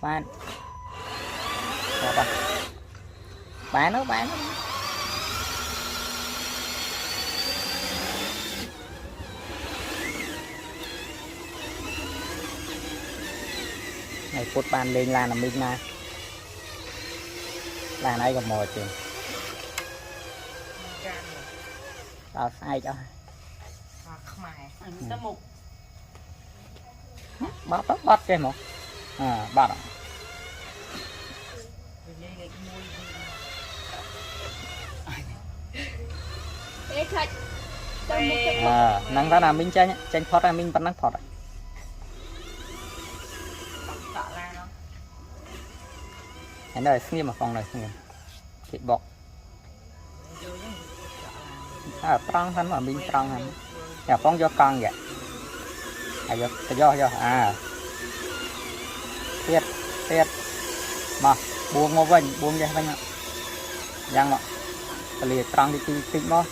bán bán nó này cột bàn lên là mình mà là này còn mồi chứ tao sai cho bắt cái một bắt năng ra là mình tranh thoát là mình bắt năng thoát cái này xin mà phòng này xin thịt bọc trăng thân mà mình trăng hắn nhà phong cho con vậy do tiết mà buông một vành buông vậy vành ạ giang mà lìa trăng thì tích nó